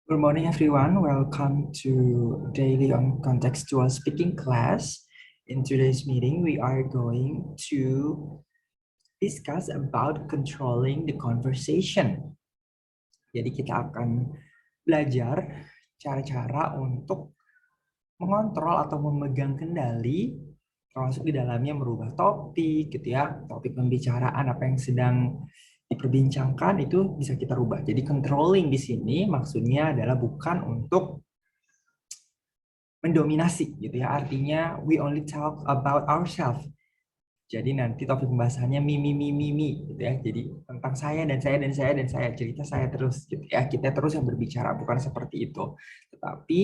Good morning, everyone. Welcome to Daily on Contextual Speaking class. In today's meeting, we are going to discuss about controlling the conversation. Jadi kita akan belajar cara-cara untuk mengontrol atau memegang kendali, termasuk di dalamnya merubah topik, gitu ya, topik pembicaraan apa yang sedang diperbincangkan itu bisa kita rubah. Jadi controlling di sini maksudnya adalah bukan untuk mendominasi gitu ya. Artinya we only talk about ourselves. Jadi nanti topik pembahasannya mi gitu ya. Jadi tentang saya dan saya dan saya dan saya, cerita saya terus gitu ya. Kita terus yang berbicara, bukan seperti itu. Tetapi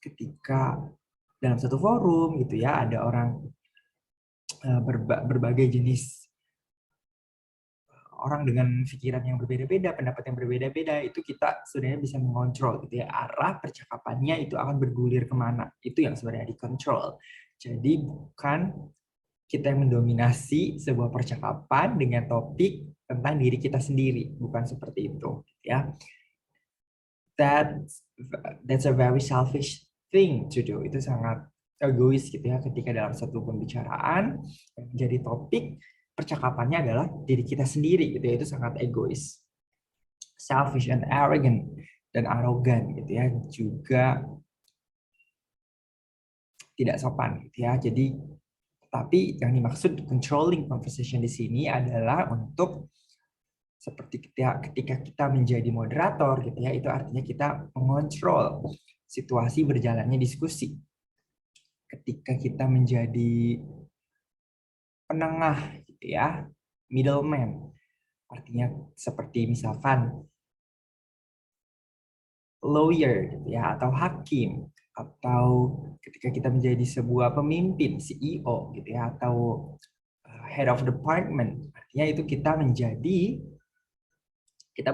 ketika dalam satu forum gitu ya ada orang berbagai jenis orang dengan pikiran yang berbeda-beda, pendapat yang berbeda-beda, itu kita sebenarnya bisa mengontrol gitu ya, arah percakapannya itu akan bergulir kemana, itu yang sebenarnya dikontrol. Jadi bukan kita yang mendominasi sebuah percakapan dengan topik tentang diri kita sendiri, bukan seperti itu ya. That's a very selfish thing to do. Itu sangat egois gitu ya, ketika dalam satu pembicaraan yang menjadi topik percakapannya adalah diri kita sendiri gitu ya. Itu sangat egois, selfish and arrogant, dan arogan gitu ya, juga tidak sopan gitu ya. Jadi tapi yang dimaksud controlling conversation di sini adalah untuk seperti ketika kita menjadi moderator gitu ya, itu artinya kita mengontrol situasi berjalannya diskusi. Ketika kita menjadi penengah gitu ya, middleman, artinya seperti misalkan lawyer gitu ya, atau hakim, atau ketika kita menjadi sebuah pemimpin, CEO gitu ya, atau head of department, artinya itu kita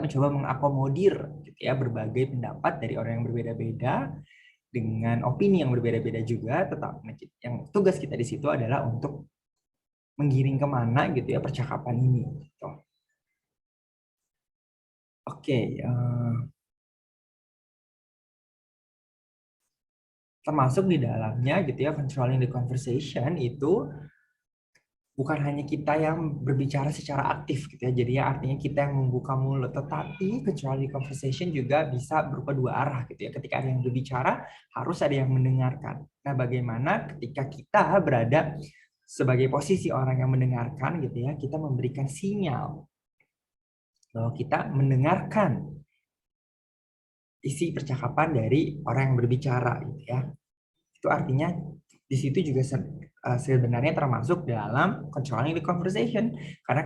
mencoba mengakomodir gitu ya berbagai pendapat dari orang yang berbeda-beda dengan opini yang berbeda-beda juga, tetap yang tugas kita di situ adalah untuk menggiring kemana gitu ya percakapan ini gitu. Oke, termasuk di dalamnya gitu ya, controlling the conversation itu bukan hanya kita yang berbicara secara aktif gitu ya, jadi artinya kita yang membuka mulut, tetapi controlling conversation juga bisa berupa dua arah gitu ya. Ketika ada yang berbicara harus ada yang mendengarkan. Nah, bagaimana ketika kita berada sebagai posisi orang yang mendengarkan gitu ya, kita memberikan sinyal bahwa kita mendengarkan isi percakapan dari orang yang berbicara gitu ya. Itu artinya di situ juga sebenarnya termasuk dalam controlling the conversation, karena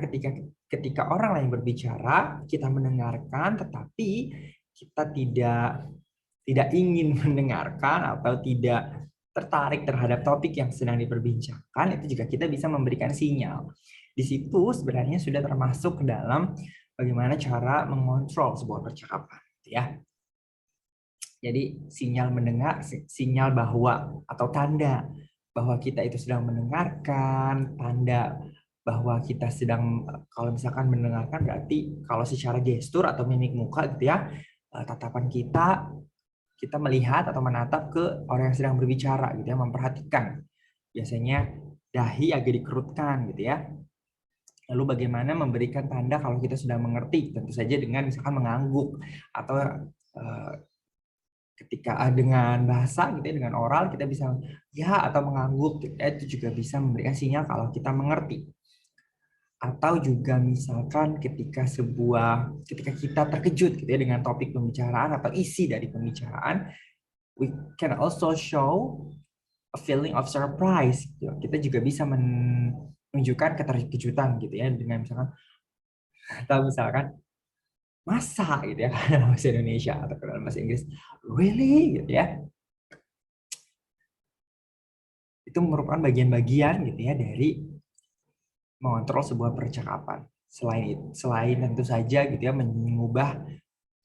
ketika orang lain berbicara kita mendengarkan, tetapi kita tidak ingin mendengarkan atau tidak tertarik terhadap topik yang sedang diperbincangkan, itu juga kita bisa memberikan sinyal. Di situ sebenarnya sudah termasuk ke dalam bagaimana cara mengontrol sebuah percakapan ya. Jadi sinyal mendengar, sinyal bahwa atau tanda bahwa kita itu sedang mendengarkan, tanda bahwa kita sedang, kalau misalkan mendengarkan berarti kalau secara gestur atau mimik muka gitu ya, tatapan kita melihat atau menatap ke orang yang sedang berbicara gitu ya, memperhatikan. Biasanya dahi agak dikerutkan gitu ya. Lalu bagaimana memberikan tanda kalau kita sudah mengerti, tentu saja dengan misalkan mengangguk, atau ketika dengan bahasa gitu ya, dengan oral kita bisa ya atau mengangguk gitu ya, itu juga bisa memberikan sinyal kalau kita mengerti. Atau juga misalkan ketika kita terkejut gitu ya dengan topik pembicaraan atau isi dari pembicaraan, we can also show a feeling of surprise gitu. Kita juga bisa menunjukkan keterkejutan gitu ya, dengan misalkan, atau misalkan masa gitu ya dalam bahasa Indonesia, atau dalam bahasa Inggris really gitu ya. Itu merupakan bagian-bagian gitu ya dari mengontrol sebuah percakapan. Selain tentu saja gitu ya mengubah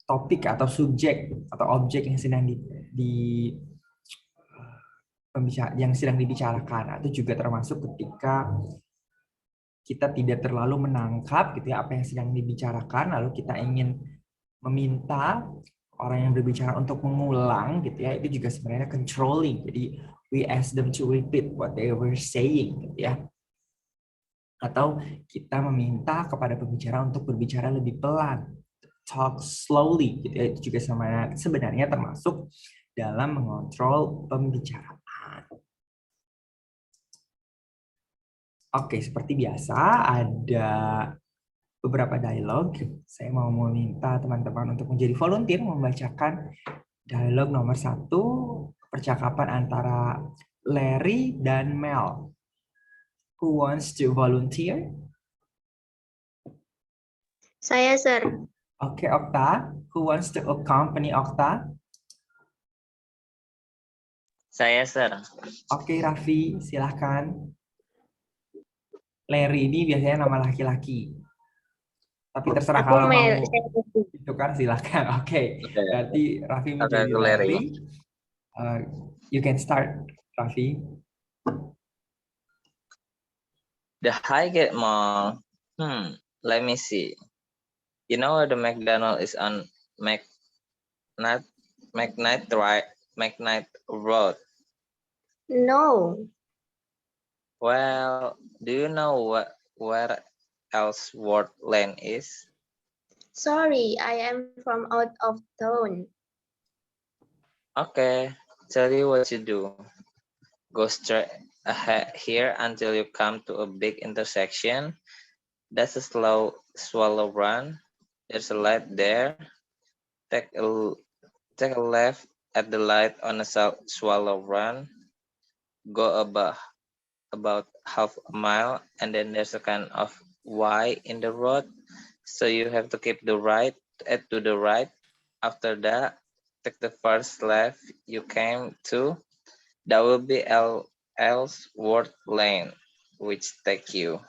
topik atau subjek atau objek yang sedang yang sedang dibicarakan, atau juga termasuk ketika kita tidak terlalu menangkap gitu ya apa yang sedang dibicarakan, lalu kita ingin meminta orang yang berbicara untuk mengulang gitu ya, itu juga sebenarnya controlling. Jadi we ask them to repeat what they were saying gitu ya. Atau kita meminta kepada pembicara untuk berbicara lebih pelan, talk slowly gitu ya. Itu juga sebenarnya termasuk dalam mengontrol pembicaraan. Oke, seperti biasa ada beberapa dialog. Saya mau meminta teman-teman untuk menjadi volunteer membacakan dialog nomor 1, percakapan antara Larry dan Mel. Who wants to volunteer? Saya, Sir. Oke, Okta. Who wants to accompany Okta? Saya, Sir. Oke, Raffi, silahkan. Larry ini biasanya nama laki-laki. Tapi terserah Aku kalau mau Mel. itu kan silahkan. Oke, Oke. berarti Raffi Oke, menjadi aku Larry. Larry. You can start, Raffi. The Highgate Mall. Let me see. You know where the McDonald is on McKnight Road? No. Well, do you know where Ellsworth Lane is? Sorry, I am from out of town. Okay, tell you what you do. Go straight ahead here until you come to a big intersection. That's a swallow run. There's a light there. Take a left at the light on a swallow run. Go about half a mile, and then there's a kind of Y in the road. So you have to keep to the right. After that, take the first left you came to. That will be Ellsworth Lane, which take you.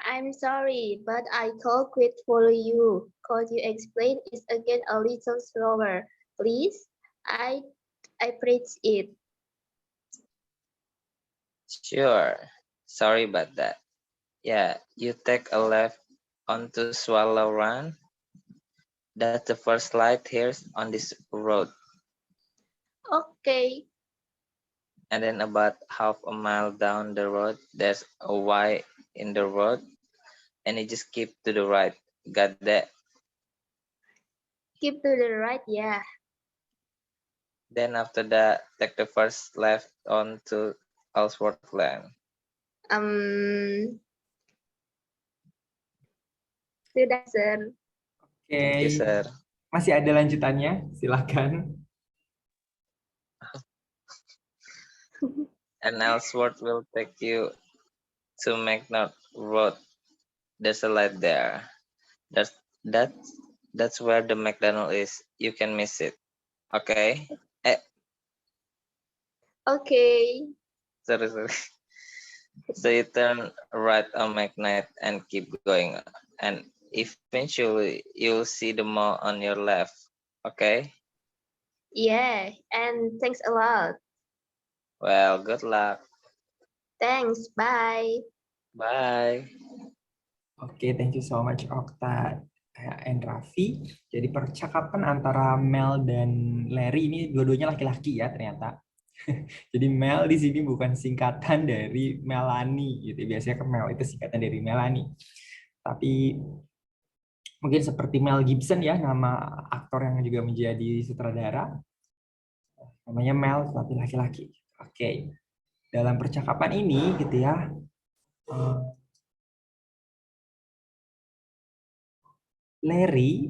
I'm sorry, but I can't quite follow you. Could you explain it again a little slower, please? I preach it. Sure. Sorry about that. Yeah, you take a left onto Swallow Run. That's the first light here on this road. Okay. And then about half a mile down the road, there's a Y in the road. And you just keep to the right. Got that? Keep to the right, yeah. Then after that, take the first left onto Ellsworth Lane. Sudah, Sir. Oke, Thank you, sir. masih ada lanjutannya? Silakan. And Ellsworth will take you to McNaught Road. There's a light there. That's where the McDonald is. You can miss it. Okay? Okay. Sorry. So you turn right on McKnight and keep going. And eventually you'll see the mall on your left. Okay? Yeah, and thanks a lot. Well, good luck. Thanks, bye. Bye. Oke, thank you so much Okta and Raffi. Jadi percakapan antara Mel dan Larry ini dua-duanya laki-laki ya ternyata. Jadi Mel di sini bukan singkatan dari Melanie gitu. Biasanya kan Mel itu singkatan dari Melanie. Tapi mungkin seperti Mel Gibson ya, nama aktor yang juga menjadi sutradara. Namanya Mel tapi laki-laki. Oke. Dalam percakapan ini gitu ya. Larry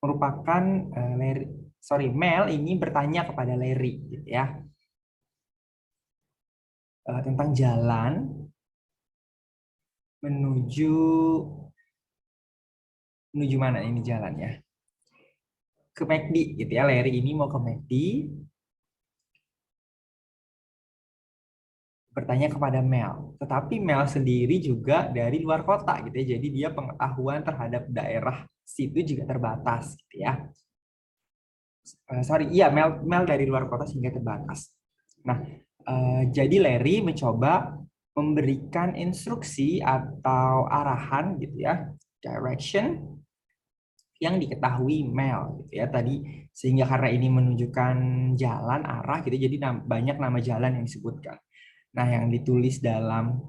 merupakan Mel ini bertanya kepada Larry gitu ya. Tentang jalan menuju mana ini jalannya? Ke McD gitu ya. Larry ini mau ke McD. Bertanya kepada Mel. Tetapi Mel sendiri juga dari luar kota gitu ya. Jadi dia pengetahuan terhadap daerah situ juga terbatas gitu ya. Mel dari luar kota sehingga terbatas. Nah, jadi Larry mencoba memberikan instruksi atau arahan gitu ya, direction yang diketahui Mel gitu ya tadi, sehingga karena ini menunjukkan jalan arah gitu jadi banyak nama jalan yang disebutkan. Nah, yang ditulis dalam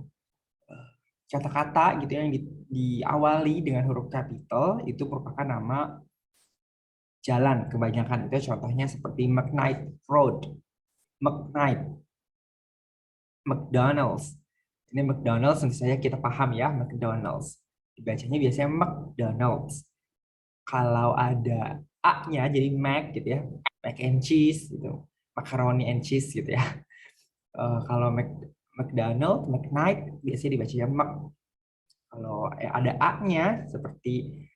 kata-kata gitu ya, yang diawali dengan huruf kapital itu merupakan nama jalan kebanyakan. Itu contohnya seperti McKnight Road, McKnight, McDonald's. Ini McDonald's tentu saja kita paham ya, McDonald's. Dibacanya biasanya McDonald's. Kalau ada A-nya jadi Mac gitu ya, mac and cheese gitu, macaroni and cheese gitu ya. Kalau McDonald, McKnight biasanya dibacanya Mac. Kalau ada A-nya seperti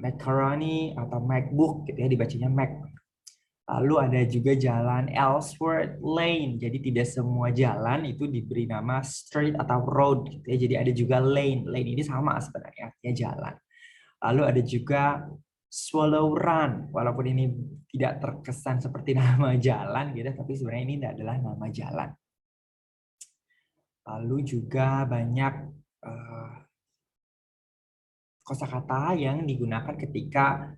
macaroni atau MacBook gitu ya dibacanya Mac. Lalu ada juga jalan Ellsworth Lane. Jadi tidak semua jalan itu diberi nama street atau road gitu ya. Jadi ada juga lane. Lane ini sama sebenarnya artinya jalan. Lalu ada juga Swallow Run. Walaupun ini tidak terkesan seperti nama jalan gitu, tapi sebenarnya ini adalah nama jalan. Lalu juga banyak kosakata yang digunakan ketika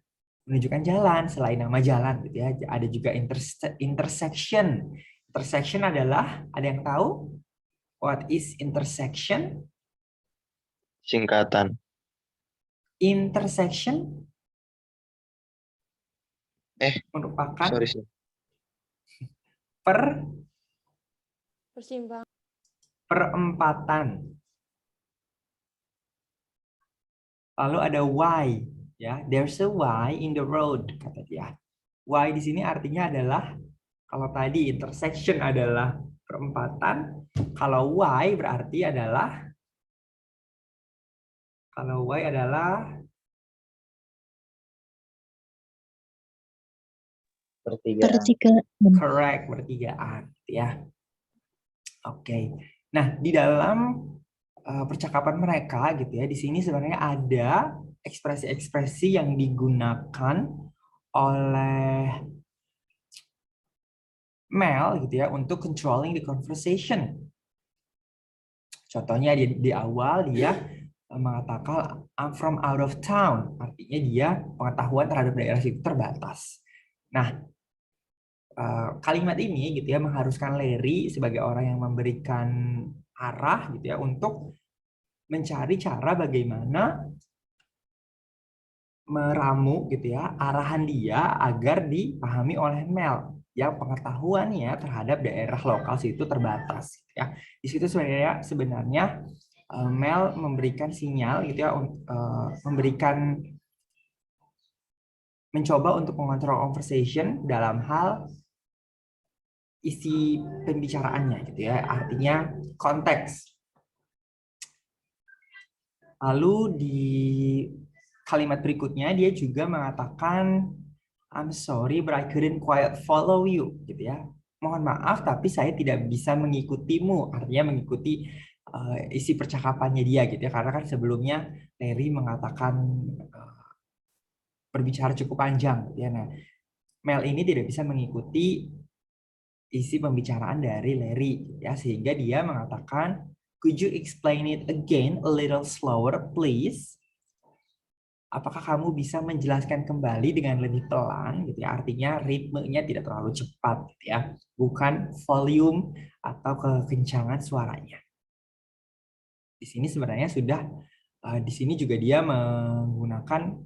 menunjukkan jalan selain nama jalan gitu ya. Ada juga intersection. Intersection adalah, ada yang tahu what is intersection? Singkatan. Intersection merupakan Sorry. perempatan. Lalu ada why, ya. There's a why in the road, kata dia. Why di sini artinya adalah, kalau tadi intersection adalah perempatan, kalau why berarti adalah, pertigaan. correct, pertigaan, ya. Oke. Nah, di dalam percakapan mereka gitu ya, di sini sebenarnya ada ekspresi-ekspresi yang digunakan oleh Mel gitu ya untuk controlling the conversation. Contohnya di awal dia mengatakan I'm from out of town, artinya dia pengetahuan terhadap daerah situ terbatas. Nah, kalimat ini gitu ya mengharuskan Larry sebagai orang yang memberikan arah gitu ya untuk mencari cara bagaimana meramu gitu ya arahan dia agar dipahami oleh Mel yang pengetahuannya terhadap daerah lokal situ terbatas gitu ya. Di situ sebenarnya Mel memberikan sinyal gitu ya, mencoba untuk mengontrol conversation dalam hal isi pembicaraannya gitu ya, artinya konteks. Lalu di kalimat berikutnya dia juga mengatakan I'm sorry but I couldn't quite follow you gitu ya. Mohon maaf tapi saya tidak bisa mengikutimu, artinya mengikuti isi percakapannya dia gitu ya, karena kan sebelumnya Larry mengatakan berbicara cukup panjang gitu ya. Nah, Mel ini tidak bisa mengikuti isi pembicaraan dari Larry ya, sehingga dia mengatakan could you explain it again a little slower please? Apakah kamu bisa menjelaskan kembali dengan lebih pelan gitu ya, artinya ritmenya tidak terlalu cepat gitu ya, bukan volume atau kekencangan suaranya. Di sini sebenarnya sudah di sini juga dia menggunakan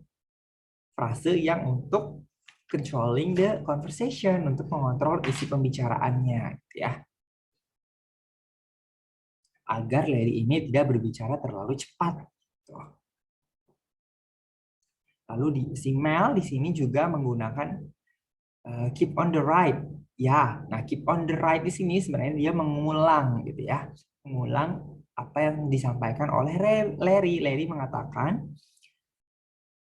frase yang untuk controlling the conversation, untuk mengontrol isi pembicaraannya gitu ya, agar Larry ini tidak berbicara terlalu cepat gitu. Lalu si Mel di sini juga menggunakan keep on the right. Ya, nah keep on the right di sini sebenarnya dia mengulang gitu ya. Mengulang apa yang disampaikan oleh Larry. Larry mengatakan,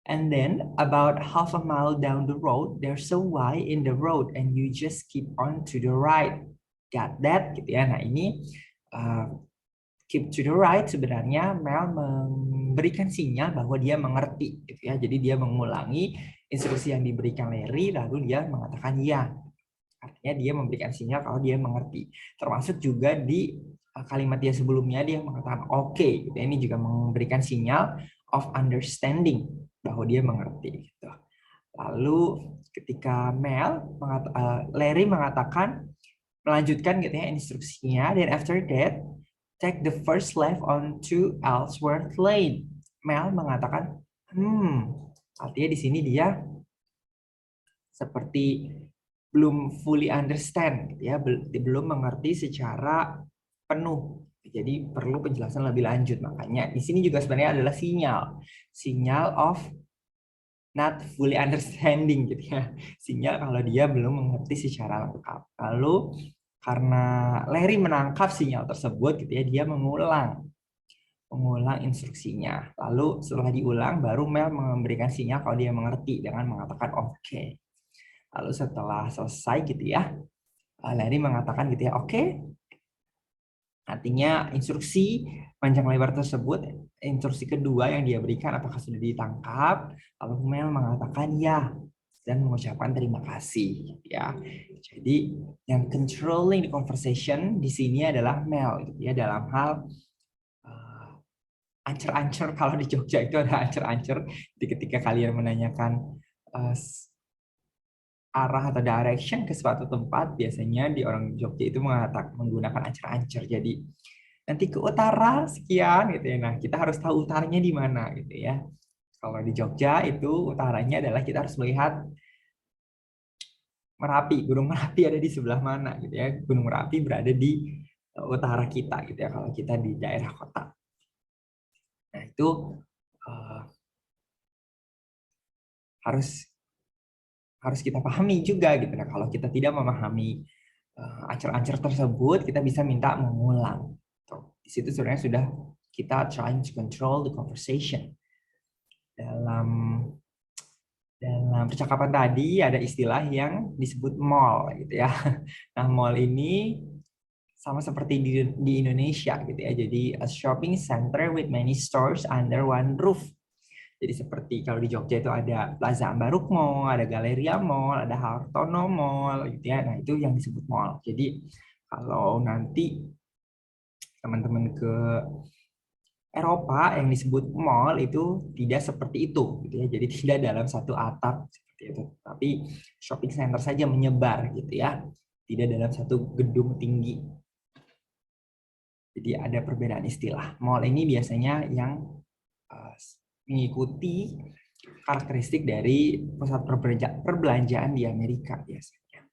and then about half a mile down the road, there's a Y in the road and you just keep on to the right. Got that? Gitu ya. Nah ini keep to the right sebenarnya Mel memberikan sinyal bahwa dia mengerti gitu ya. Jadi dia mengulangi instruksi yang diberikan Larry lalu dia mengatakan ya. Artinya dia memberikan sinyal kalau dia mengerti. Termasuk juga di kalimat dia sebelumnya dia mengatakan oke. Gitu. Ini juga memberikan sinyal of understanding, bahwa dia mengerti gitu. Lalu ketika Larry mengatakan melanjutkan gitu ya instruksinya, dan after that take the first left onto Ellsworth Lane. Mel mengatakan, artinya di sini dia seperti belum fully understand, gitu ya, belum mengerti secara penuh. Jadi perlu penjelasan lebih lanjut. Makanya di sini juga sebenarnya adalah sinyal of not fully understanding gitu ya. Sinyal kalau dia belum mengerti secara lengkap. Lalu karena Larry menangkap sinyal tersebut gitu ya, dia mengulang instruksinya. Lalu setelah diulang baru Mel memberikan sinyal kalau dia mengerti dengan mengatakan oke. Lalu setelah selesai gitu ya, Larry mengatakan gitu ya, oke. Artinya instruksi panjang lebar tersebut, instruksi kedua yang dia berikan apakah sudah ditangkap? Lalu Mel mengatakan ya dan mengucapkan terima kasih ya. Jadi yang controlling the conversation di sini adalah Mel gitu ya, dalam hal ancer-ancer. Kalau di Jogja itu ada ancer-ancer. Jadi ketika kalian menanyakan arah atau direction ke suatu tempat, biasanya di orang Jogja itu menggunakan ancer-ancer. Jadi nanti ke utara sekian gitu ya. Nah, kita harus tahu utaranya di mana gitu ya. Kalau di Jogja itu utaranya adalah kita harus melihat Merapi, Gunung Merapi ada di sebelah mana gitu ya. Gunung Merapi berada di utara kita gitu ya kalau kita di daerah kota. Nah, itu harus kita pahami juga gitu. Nah, kalau kita tidak memahami ancer-ancer tersebut, kita bisa minta mengulang. Di situ sebenarnya sudah kita trying to control the conversation. Dalam percakapan tadi ada istilah yang disebut mall gitu ya. Nah, mall ini sama seperti di Indonesia gitu ya. Jadi a shopping center with many stores under one roof. Jadi seperti kalau di Jogja itu ada Plaza Ambaruk Mall, ada Galleria Mall, ada Hartono Mall gitu ya. Nah, itu yang disebut mall. Jadi kalau nanti teman-teman ke Eropa yang disebut mall itu tidak seperti itu gitu ya. Jadi tidak dalam satu atap seperti itu. Tapi shopping center saja menyebar gitu ya. Tidak dalam satu gedung tinggi. Jadi ada perbedaan istilah. Mall ini biasanya yang mengikuti karakteristik dari pusat perbelanjaan di Amerika biasanya.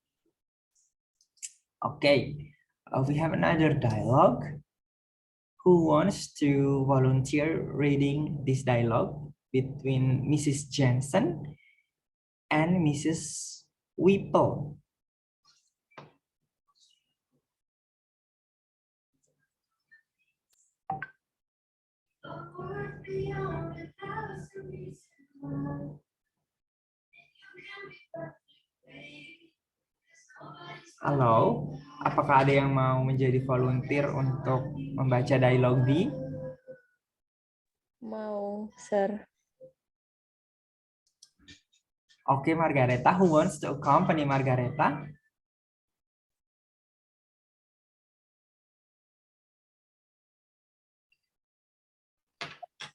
Okay, we have another dialogue. Who wants to volunteer reading this dialogue between Mrs. Jensen and Mrs. Whipple? Halo, apakah ada yang mau menjadi volunteer untuk membaca dialog B? Mau, Sir. Oke, Margareta. Who wants to accompany Margareta?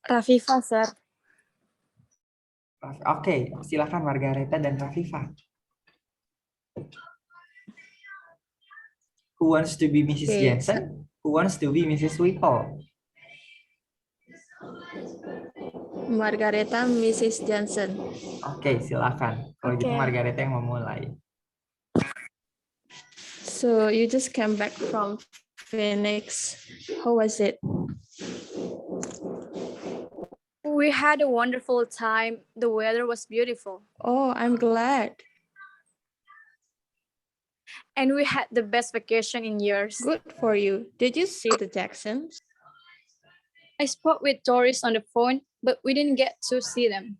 Rafifa, Sir. Oke, silakan Margareta dan Rafifa. Who wants to be Mrs. Okay. Jensen? Who wants to be Mrs. Whipple? Margareta, Mrs. Johnson. Oke, silakan. Kalau gitu Oke. Margareta yang memulai. So you just came back from Phoenix. How was it? We had a wonderful time. The weather was beautiful. Oh, I'm glad. And we had the best vacation in years. Good for you. Did you see the Jacksons? I spoke with Doris on the phone, but we didn't get to see them.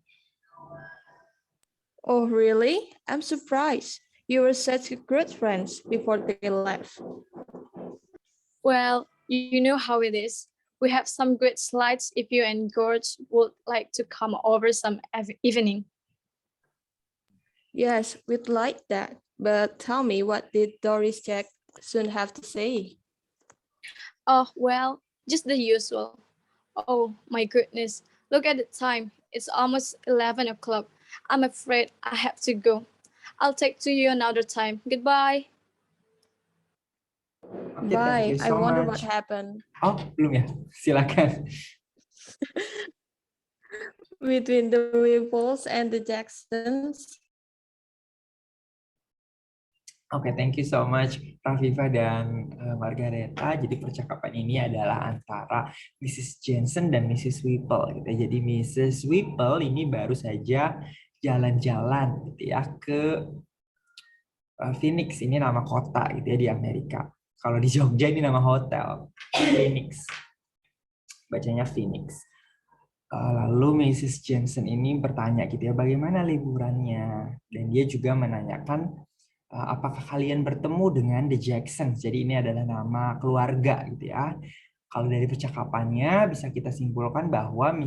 Oh, really? I'm surprised. You were such good friends before they left. Well, you know how it is. We have some great slides if you and George would like to come over some evening. Yes, we'd like that. But tell me, what did Doris Jackson have to say? Oh, well, just the usual. Oh, my goodness. Look at the time. It's almost 11 o'clock. I'm afraid I have to go. I'll take to you another time. Goodbye. Oke, thank you Bye. I so wonder what much. happened. Oh, belum ya? Silakan. Between the Whipples and the Jacksons. Oke, thank you so much Rafifa dan Margareta. Jadi percakapan ini adalah antara Mrs. Jensen dan Mrs. Whipple gitu ya. Jadi Mrs. Whipple ini baru saja jalan-jalan gitu ya ke Phoenix, ini nama kota gitu ya di Amerika. Kalau di Jogja ini nama hotel, Phoenix. Bacanya Phoenix. Lalu Mrs. Jensen ini bertanya gitu ya, bagaimana liburannya? Dan dia juga menanyakan apakah kalian bertemu dengan The Jacksons? Jadi ini adalah nama keluarga gitu ya. Kalau dari percakapannya bisa kita simpulkan bahwa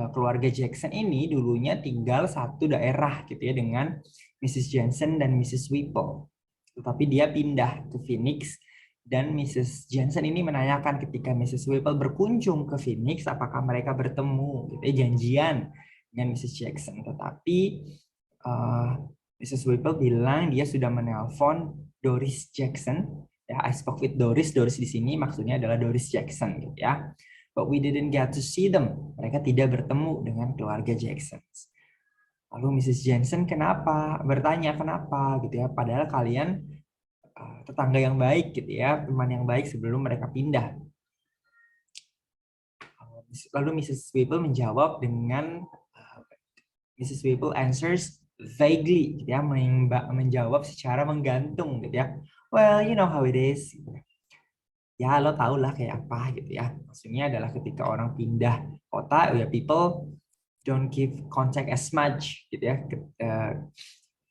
keluarga Jackson ini dulunya tinggal satu daerah gitu ya dengan Mrs. Jensen dan Mrs. Whipple. Tetapi dia pindah ke Phoenix dan Mrs. Jensen ini menanyakan ketika Mrs. Whipple berkunjung ke Phoenix apakah mereka bertemu gitu ya, janjian dengan Mrs. Jackson. Tetapi Mrs. Whipple bilang dia sudah menelpon Doris Jackson. Ya, I spoke with Doris. Doris di sini maksudnya adalah Doris Jackson, gitu ya. But we didn't get to see them. Mereka tidak bertemu dengan keluarga Jackson. Lalu Mrs. Jensen bertanya kenapa, gitu ya. Padahal kalian tetangga yang baik, gitu ya, teman yang baik sebelum mereka pindah. Lalu Mrs. Whipple menjawab dengan Mrs. Whipple answers vaguely, gitu ya, menjawab secara menggantung, gitu ya. Well, you know how it is. Ya, lo tau lah kayak apa, gitu ya. Maksudnya adalah ketika orang pindah kota, ya people don't keep contact as much, gitu ya.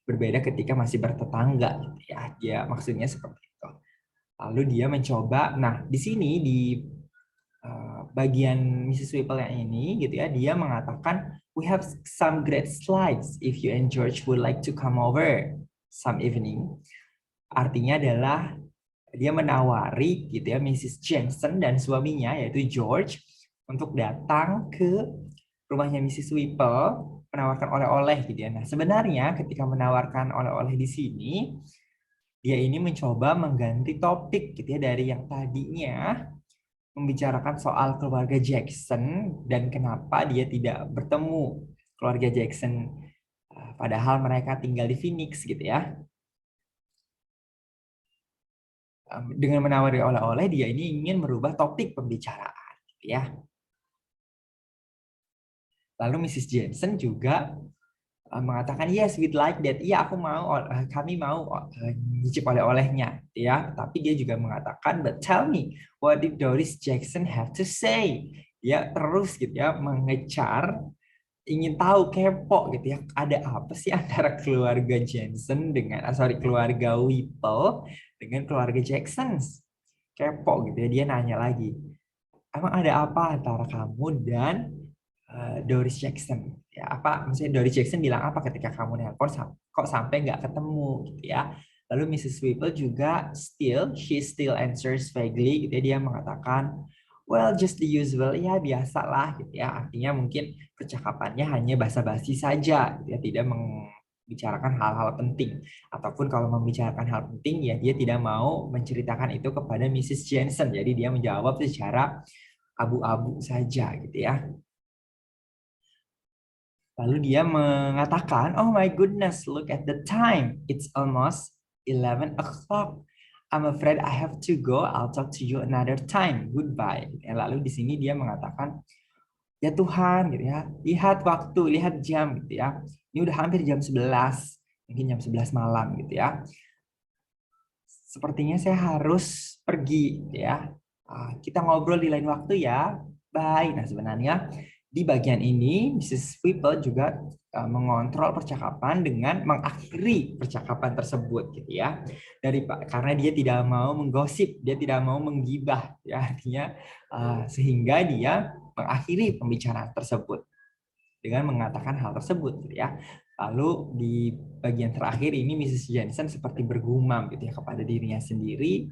Berbeda ketika masih bertetangga, gitu ya. Dia maksudnya seperti itu. Lalu dia mencoba, nah di sini di bagian Mrs. Whipple yang ini, gitu ya, dia mengatakan we have some great slides if you and George would like to come over some evening. Artinya adalah dia menawari gitu ya Mrs. Jensen dan suaminya yaitu George untuk datang ke rumahnya Mrs. Whipple menawarkan oleh-oleh gitu ya. Nah, sebenarnya ketika menawarkan oleh-oleh di sini dia ini mencoba mengganti topik gitu ya dari yang tadinya membicarakan soal keluarga Jackson dan kenapa dia tidak bertemu keluarga Jackson padahal mereka tinggal di Phoenix gitu ya. Dengan menawari oleh-oleh dia ini ingin merubah topik pembicaraan gitu ya. Lalu Mrs. Jensen juga mengatakan yes we'd like that. Iya aku mau, kami mau nyicip oleh-olehnya ya. Tapi dia juga mengatakan but tell me what did Doris Jackson have to say? Dia terus gitu ya mengejar, ingin tahu, kepo gitu ya, ada apa sih antara keluarga Jensen dengan keluarga Whipple dengan keluarga Jackson. Kepo gitu ya, dia nanya lagi, emang ada apa antara kamu dan Doris Jackson? Ya, apa maksudnya Doris Jackson bilang apa ketika kamu nelpon kok sampai nggak ketemu gitu ya. Lalu Mrs. Whipple juga she still answers vaguely gitu ya, dia mengatakan well just the usual, ya biasalah gitu ya. Artinya mungkin percakapannya hanya basa-basi saja gitu ya, tidak membicarakan hal-hal penting, ataupun kalau membicarakan hal penting ya dia tidak mau menceritakan itu kepada Mrs. Jensen. Jadi dia menjawab secara abu-abu saja gitu ya. Lalu dia mengatakan, oh my goodness, look at the time. It's almost 11 o'clock. I'm afraid I have to go. I'll talk to you another time. Goodbye. Lalu di sini dia mengatakan, ya Tuhan, gitu ya, lihat waktu, lihat jam, gitu ya. Ini udah hampir jam 11, mungkin jam 11 malam, gitu ya. Sepertinya saya harus pergi, gitu ya. Kita ngobrol di lain waktu ya. Bye. Nah sebenarnya di bagian ini, Mrs. Whipple juga mengontrol percakapan dengan mengakhiri percakapan tersebut, gitu ya. Karena dia tidak mau menggosip, dia tidak mau menggibah, ya artinya sehingga dia mengakhiri pembicaraan tersebut dengan mengatakan hal tersebut, gitu ya. Lalu di bagian terakhir ini Mrs. Jensen seperti bergumam, gitu ya, kepada dirinya sendiri.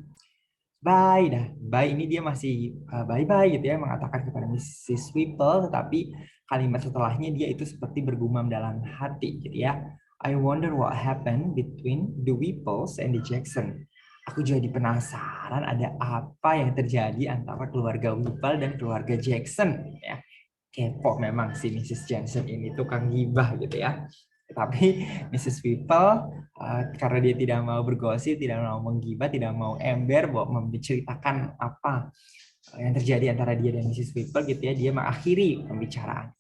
bye. Dah, bye ini dia masih bye-bye gitu ya, mengatakan kepada Mrs. Whipple, tetapi kalimat setelahnya dia itu seperti bergumam dalam hati gitu ya. I wonder what happened between the Whipples and the Jackson. Aku jadi penasaran ada apa yang terjadi antara keluarga Whipple dan keluarga Jackson ya. Kepo memang si Mrs. Jackson ini tukang gibah gitu ya. Tapi Mrs. Whipple karena dia tidak mau bergosip, tidak mau menggibah, tidak mau ember, menceritakan apa yang terjadi antara dia dan Mrs. Whipple gitu ya, dia mengakhiri pembicaraan.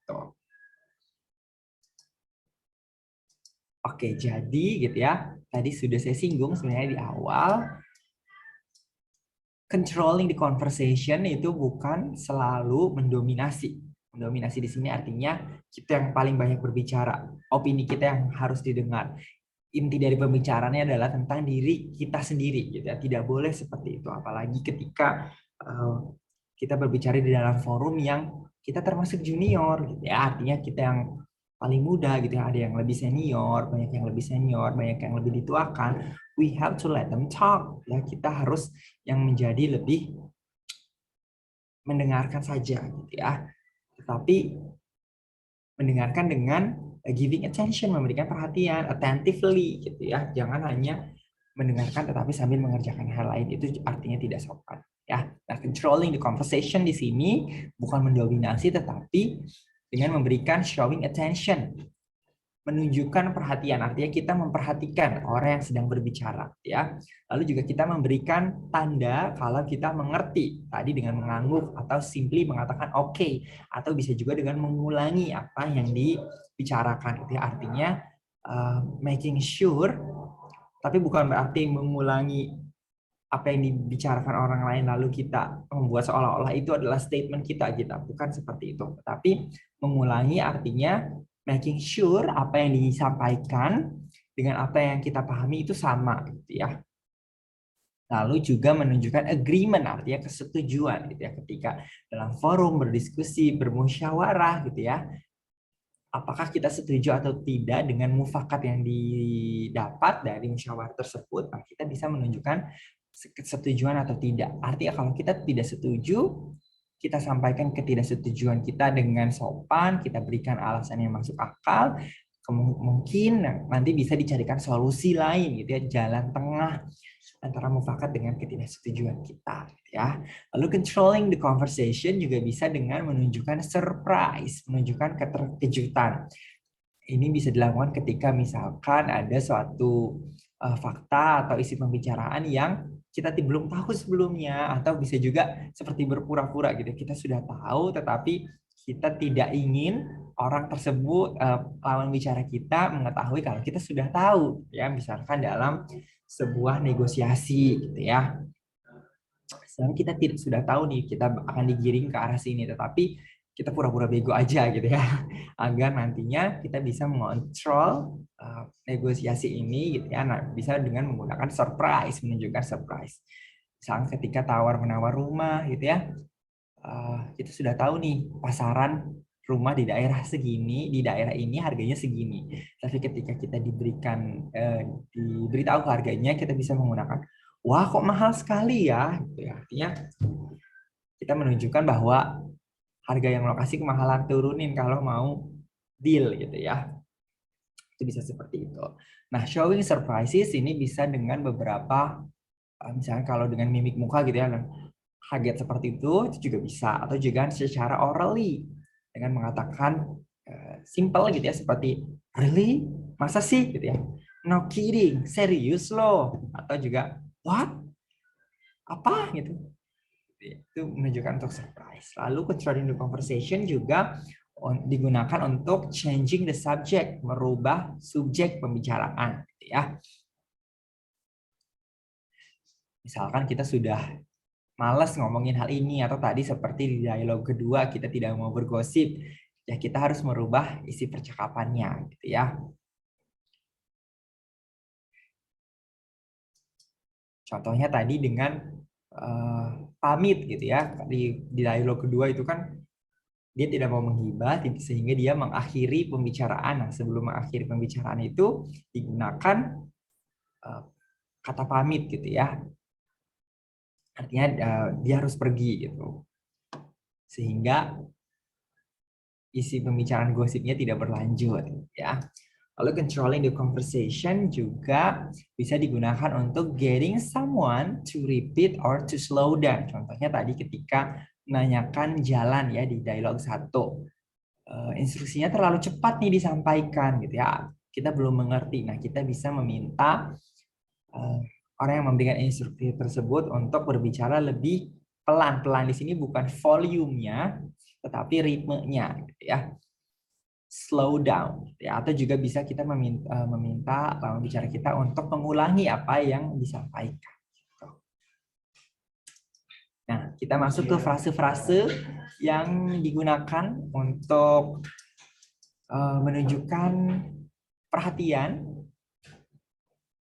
Tuh. Oke, jadi gitu ya. Tadi sudah saya singgung sebenarnya di awal. Controlling the conversation itu bukan selalu mendominasi. Mendominasi di sini artinya kita yang paling banyak berbicara. Opini kita yang harus didengar. Inti dari pembicaraannya adalah tentang diri kita sendiri. Gitu ya. Tidak boleh seperti itu. Apalagi ketika kita berbicara di dalam forum yang kita termasuk junior. Gitu ya. Artinya kita yang paling muda gitu ya, ada yang lebih senior, banyak yang lebih senior, banyak yang lebih dituakan. We have to let them talk. Ya, kita harus yang menjadi lebih mendengarkan saja gitu ya. Tetapi mendengarkan dengan giving attention, memberikan perhatian, attentively gitu ya. Jangan hanya mendengarkan tetapi sambil mengerjakan hal lain, itu artinya tidak sopan ya. Nah, controlling the conversation di sini bukan mendominasi tetapi dengan memberikan showing attention, menunjukkan perhatian, artinya kita memperhatikan orang yang sedang berbicara ya. Lalu juga kita memberikan tanda kalau kita mengerti, tadi dengan mengangguk atau simply mengatakan oke, atau bisa juga dengan mengulangi apa yang dibicarakan gitu ya. Artinya making sure, tapi bukan berarti mengulangi apa yang dibicarakan orang lain lalu kita membuat seolah-olah itu adalah statement kita, bukan seperti itu. Tapi mengulangi artinya making sure apa yang disampaikan dengan apa yang kita pahami itu sama gitu ya. Lalu juga menunjukkan agreement, artinya kesetujuan gitu ya, ketika dalam forum berdiskusi, bermusyawarah gitu ya. Apakah kita setuju atau tidak dengan mufakat yang didapat dari musyawarah tersebut, nah kita bisa menunjukkan kesetujuan atau tidak. Artinya kalau kita tidak setuju, kita sampaikan ketidaksetujuan kita dengan sopan, kita berikan alasan yang masuk akal, mungkin nanti bisa dicarikan solusi lain gitu ya, jalan tengah antara mufakat dengan ketidaksetujuan kita ya. Lalu controlling the conversation juga bisa dengan menunjukkan surprise, menunjukkan keterkejutan. Ini bisa dilakukan ketika misalkan ada suatu fakta atau isi pembicaraan yang kita belum tahu sebelumnya, atau bisa juga seperti berpura-pura gitu. Kita sudah tahu tetapi kita tidak ingin orang tersebut, lawan bicara kita, mengetahui kalau kita sudah tahu ya, misalkan dalam sebuah negosiasi gitu ya. Sedangkan kita tidak sudah tahu nih kita akan digiring ke arah sini, tetapi kita pura-pura bego aja gitu ya, agar nantinya kita bisa mengontrol negosiasi ini gitu ya. Nah, bisa dengan menggunakan surprise, menunjukkan surprise. Misalnya ketika tawar-menawar rumah gitu ya, kita sudah tahu nih pasaran rumah di daerah segini, di daerah ini harganya segini. Tapi ketika kita diberitahu harganya, kita bisa menggunakan, wah kok mahal sekali ya. Gitu ya. Artinya kita menunjukkan bahwa harga yang lokasi kemahalan, turunin kalau mau deal gitu ya. Itu bisa seperti itu. Nah, showing surprises ini bisa dengan beberapa, misalnya kalau dengan mimik muka gitu ya, kaget seperti itu juga bisa. Atau juga secara orally, dengan mengatakan simple gitu ya, seperti really? Masa sih gitu ya? No kidding, serius loh. Atau juga what? Apa gitu. Itu menunjukkan untuk surprise. Lalu controlling the conversation juga digunakan untuk changing the subject, merubah subjek pembicaraan gitu ya. Misalkan kita sudah malas ngomongin hal ini, atau tadi seperti di dialog kedua kita tidak mau bergosip, ya kita harus merubah isi percakapannya gitu ya. Contohnya tadi dengan pamit gitu ya, di dialog kedua itu kan dia tidak mau menghibah sehingga dia mengakhiri pembicaraan. Nah, sebelum mengakhiri pembicaraan itu digunakan kata pamit gitu ya. Artinya dia harus pergi gitu. Sehingga isi pembicaraan gosipnya tidak berlanjut ya. Lalu controlling the conversation juga bisa digunakan untuk getting someone to repeat or to slow down. Contohnya tadi ketika menanyakan jalan ya di dialog 1. Instruksinya terlalu cepat nih disampaikan gitu ya. Kita belum mengerti. Nah, kita bisa meminta orang yang memberikan instruksi tersebut untuk berbicara lebih pelan-pelan. Di sini bukan volumenya, tetapi ritmenya gitu ya. Slow down ya, atau juga bisa kita meminta lawan bicara kita untuk mengulangi apa yang disampaikan. Nah, kita masuk ke frase-frase yang digunakan untuk menunjukkan perhatian,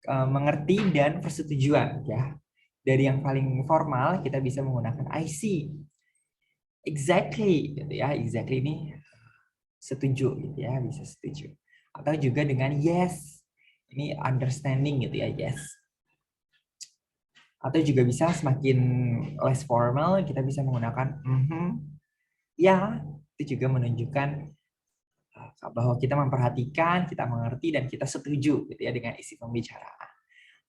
mengerti dan persetujuan ya. Dari yang paling formal kita bisa menggunakan I see, exactly gitu ya. Exactly ini setuju gitu ya, bisa setuju. Atau juga dengan yes, ini understanding gitu ya, yes. Atau juga bisa semakin less formal, kita bisa menggunakan ya, itu juga menunjukkan bahwa kita memperhatikan, kita mengerti, dan kita setuju gitu ya dengan isi pembicaraan.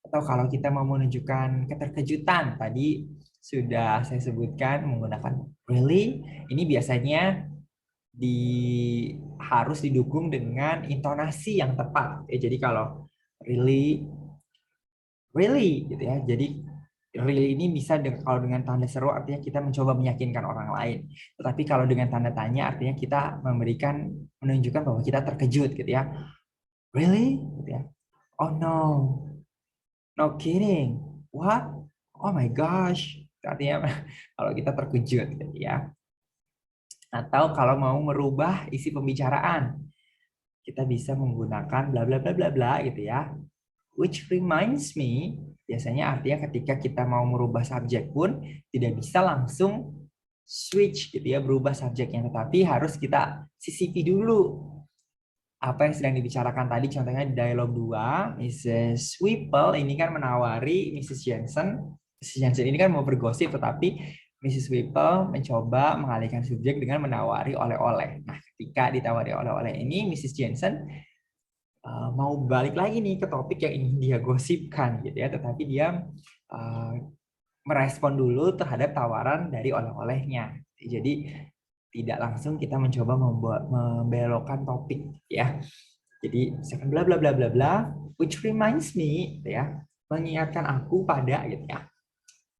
Atau kalau kita mau menunjukkan keterkejutan, tadi sudah saya sebutkan menggunakan really, ini biasanya harus didukung dengan intonasi yang tepat. Jadi kalau really gitu ya. Jadi really ini bisa kalau dengan tanda seru artinya kita mencoba meyakinkan orang lain. Tetapi kalau dengan tanda tanya artinya kita menunjukkan bahwa kita terkejut gitu ya. Really? Gitu ya. Oh no. No kidding. What? Oh my gosh. Artinya kalau kita terkejut gitu ya. Atau kalau mau merubah isi pembicaraan, kita bisa menggunakan bla bla bla bla bla gitu ya. Which reminds me, biasanya artinya ketika kita mau merubah subjek pun tidak bisa langsung switch gitu ya, berubah subjeknya, tetapi harus kita sisipi dulu apa yang sedang dibicarakan tadi. Contohnya di dialog 2, Mrs. Whipple ini kan menawari Mrs. Jensen. Mrs. Jensen ini kan mau bergosip, tetapi Mrs. Whipple mencoba mengalihkan subjek dengan menawari oleh-oleh. Nah, ketika ditawari oleh-oleh ini, Mrs. Jensen mau balik lagi nih ke topik yang ingin dia gosipkan gitu ya, tetapi dia merespon dulu terhadap tawaran dari oleh-olehnya. Jadi tidak langsung kita mencoba membelokkan topik ya. Jadi misalkan bla bla bla bla bla, which reminds me gitu ya, mengingatkan aku pada gitu ya.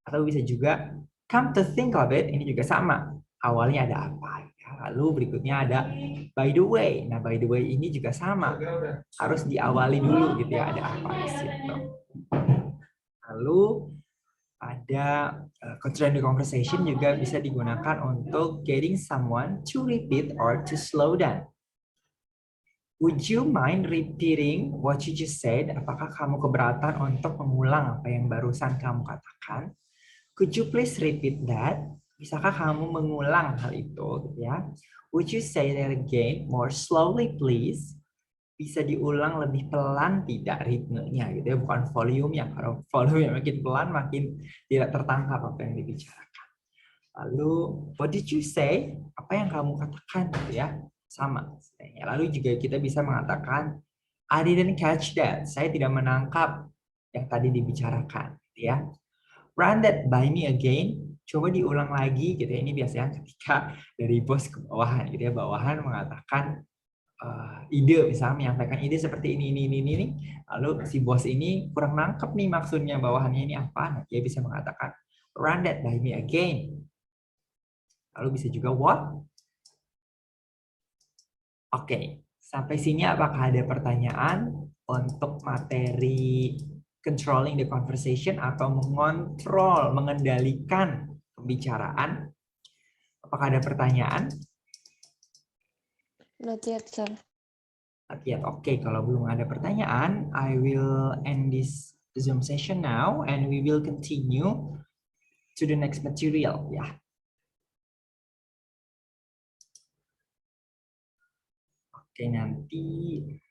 Atau bisa juga come to think of it, ini juga sama. Awalnya ada apa? Lalu berikutnya ada by the way. Nah, by the way ini juga sama. Harus diawali dulu gitu ya, ada apa di situ. Lalu ada controlling the conversation juga bisa digunakan untuk getting someone to repeat or to slow down. Would you mind repeating what you just said? Apakah kamu keberatan untuk mengulang apa yang barusan kamu katakan? Could you please repeat that? Bisakah kamu mengulang hal itu? Ya. Would you say that again more slowly, please? Bisa diulang lebih pelan tidak ritmenya gitu ya, bukan volumenya. Kalau volume makin pelan makin tidak tertangkap apa yang dibicarakan. Lalu what did you say? Apa yang kamu katakan gitu ya? Sama. Lalu juga kita bisa mengatakan I didn't catch that. Saya tidak menangkap yang tadi dibicarakan gitu ya. Run that by me again. Coba diulang lagi gitu ya. Ini biasanya ketika dari bos ke bawahan gitu ya. Bawahan mengatakan ide, misalnya menyampaikan ide seperti ini. Lalu si bos ini kurang nangkep nih maksudnya bawahannya ini apa. Nah, dia bisa mengatakan run that by me again. Lalu bisa juga what? Oke, sampai sini apakah ada pertanyaan untuk materi controlling the conversation atau mengontrol, mengendalikan pembicaraan? Apakah ada pertanyaan? Not yet, sir. Not yet. Oke, kalau belum ada pertanyaan, I will end this Zoom session now and we will continue to the next material. Ya. Oke, nanti